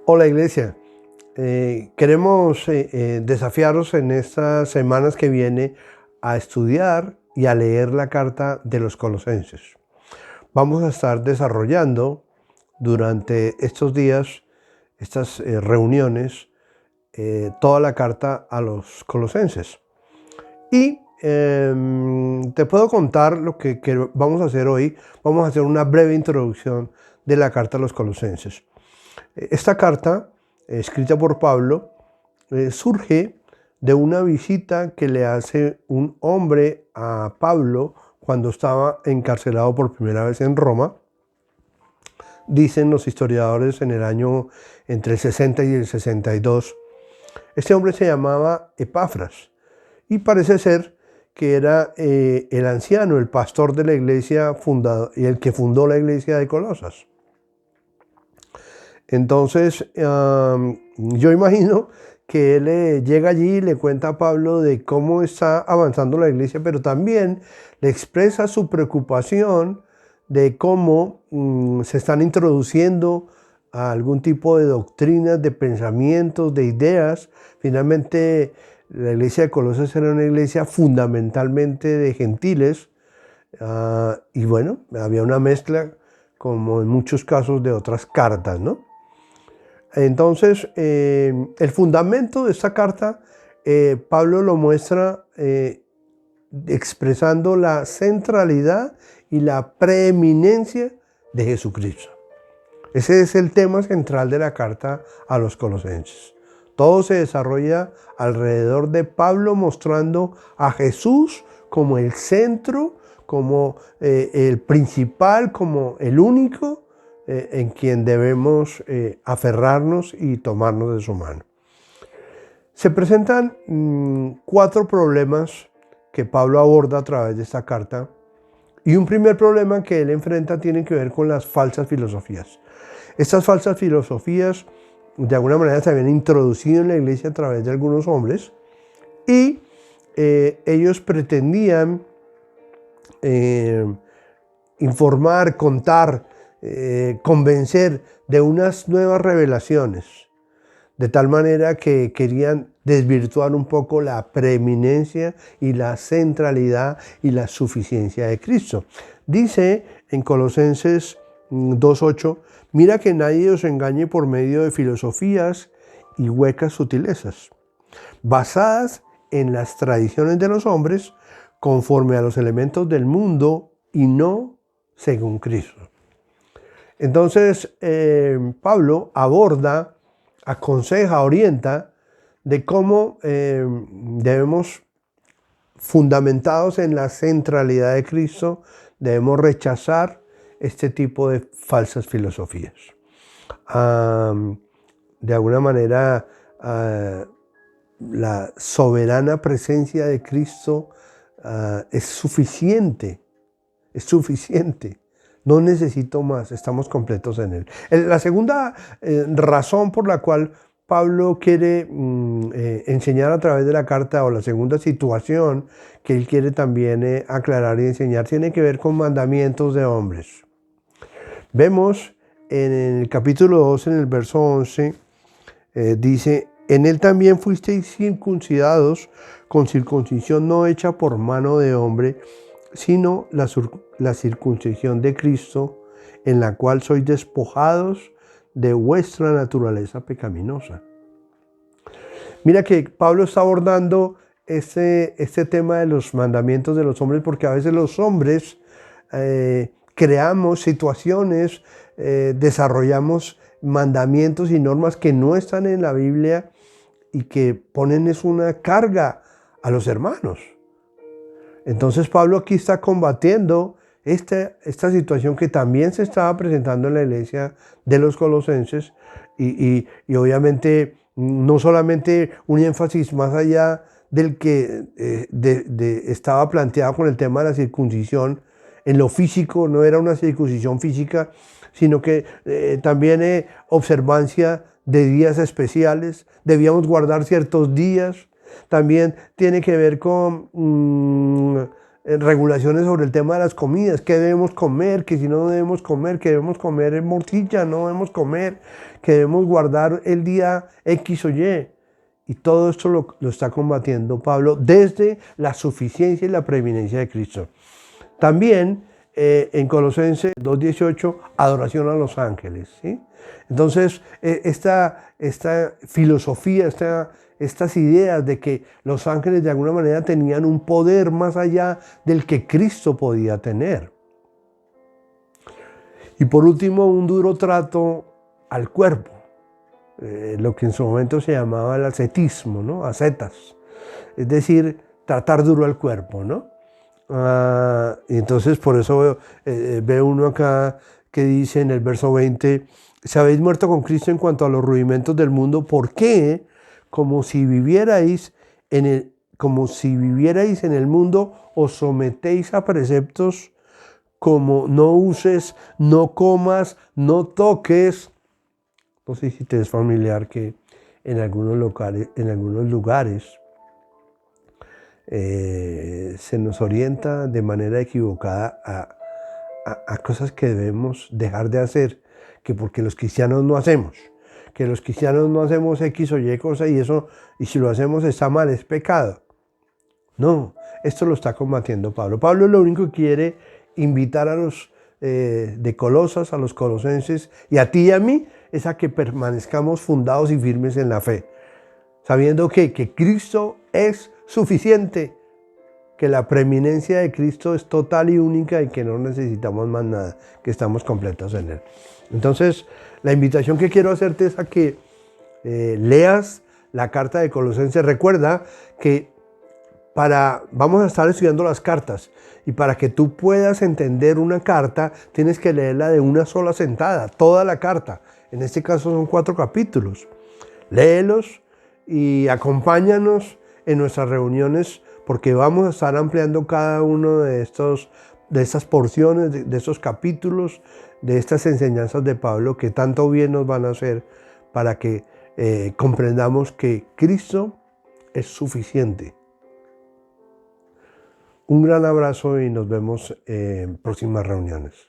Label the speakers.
Speaker 1: Hola Iglesia, queremos desafiaros en estas semanas que viene a estudiar y a leer la carta de los Colosenses. Vamos a estar desarrollando durante estos días, estas reuniones, toda la carta a los Colosenses. Y te puedo contar lo que vamos a hacer hoy. Vamos a hacer una breve introducción de la carta a los Colosenses. Esta carta, escrita por Pablo, surge de una visita que le hace un hombre a Pablo cuando estaba encarcelado por primera vez en Roma. Dicen los historiadores en el año entre el 60 y el 62. Este hombre se llamaba Epafras y parece ser que era el anciano, el pastor de la iglesia y el que fundó la iglesia de Colosas. Entonces, yo imagino que él llega allí y le cuenta a Pablo de cómo está avanzando la iglesia, pero también le expresa su preocupación de cómo se están introduciendo a algún tipo de doctrinas, de pensamientos, de ideas. Finalmente, la iglesia de Colosas era una iglesia fundamentalmente de gentiles, y bueno, había una mezcla, como en muchos casos de otras cartas, ¿no? Entonces, el fundamento de esta carta, Pablo lo muestra expresando la centralidad y la preeminencia de Jesucristo. Ese es el tema central de la carta a los Colosenses. Todo se desarrolla alrededor de Pablo mostrando a Jesús como el centro, como el principal, como el único, en quien debemos aferrarnos y tomarnos de su mano. Se presentan 4 problemas que Pablo aborda a través de esta carta, y un primer problema que él enfrenta tiene que ver con las falsas filosofías. Estas falsas filosofías de alguna manera se habían introducido en la iglesia a través de algunos hombres, y ellos pretendían informar, contar, convencer de unas nuevas revelaciones, de tal manera que querían desvirtuar un poco la preeminencia y la centralidad y la suficiencia de Cristo. Dice en Colosenses 2:8, mira que nadie os engañe por medio de filosofías y huecas sutilezas, basadas en las tradiciones de los hombres, conforme a los elementos del mundo y no según Cristo. Entonces, Pablo aborda, aconseja, orienta de cómo debemos, fundamentados en la centralidad de Cristo, debemos rechazar este tipo de falsas filosofías. De alguna manera, la soberana presencia de Cristo es suficiente, es suficiente. No necesito más, estamos completos en Él. La segunda razón por la cual Pablo quiere enseñar a través de la carta, o la segunda situación que él quiere también aclarar y enseñar, tiene que ver con mandamientos de hombres. Vemos en el capítulo 2, en el verso 11, dice, en Él también fuisteis circuncidados con circuncisión no hecha por mano de hombre, sino la circuncisión de Cristo, en la cual sois despojados de vuestra naturaleza pecaminosa. Mira que Pablo está abordando este tema de los mandamientos de los hombres, porque a veces los hombres creamos situaciones, desarrollamos mandamientos y normas que no están en la Biblia y que ponen una carga a los hermanos. Entonces Pablo aquí está combatiendo esta situación que también se estaba presentando en la iglesia de los Colosenses, y obviamente no solamente un énfasis más allá del que estaba planteado con el tema de la circuncisión en lo físico. No era una circuncisión física, sino que también observancia de días especiales, debíamos guardar ciertos días. También tiene que ver con regulaciones sobre el tema de las comidas, qué debemos comer, que si no debemos comer, que debemos comer morcilla, no debemos comer, que debemos guardar el día X o Y. Y todo esto lo está combatiendo Pablo desde la suficiencia y la preeminencia de Cristo. También en Colosenses 2:18, adoración a los ángeles, ¿sí? Entonces, esta filosofía, estas ideas de que los ángeles de alguna manera tenían un poder más allá del que Cristo podía tener. Y por último, un duro trato al cuerpo, lo que en su momento se llamaba el ascetismo, ¿no? Ascetas, es decir, tratar duro al cuerpo, ¿no? Y entonces por eso ve uno acá que dice en el verso 20, si habéis muerto con Cristo en cuanto a los rudimentos del mundo, ¿por qué? Como si vivierais en el mundo, os sometéis a preceptos como no uses, no comas, no toques. No sé si te es familiar que en algunos lugares se nos orienta de manera equivocada a cosas que debemos dejar de hacer, que porque los cristianos no hacemos, que los cristianos no hacemos X o Y cosa y si lo hacemos está mal, es pecado. No, esto lo está combatiendo Pablo. Pablo lo único que quiere invitar a los de Colosas, a los colosenses y a ti y a mí, es a que permanezcamos fundados y firmes en la fe, sabiendo que Cristo es suficiente, que la preeminencia de Cristo es total y única y que no necesitamos más nada, que estamos completos en Él. Entonces, la invitación que quiero hacerte es a que leas la carta de Colosenses. Recuerda que vamos a estar estudiando las cartas y para que tú puedas entender una carta tienes que leerla de una sola sentada, toda la carta. En este caso son 4 capítulos. Léelos y acompáñanos en nuestras reuniones porque vamos a estar ampliando cada uno de estas porciones, de estos capítulos, de estas enseñanzas de Pablo que tanto bien nos van a hacer para que comprendamos que Cristo es suficiente. Un gran abrazo y nos vemos en próximas reuniones.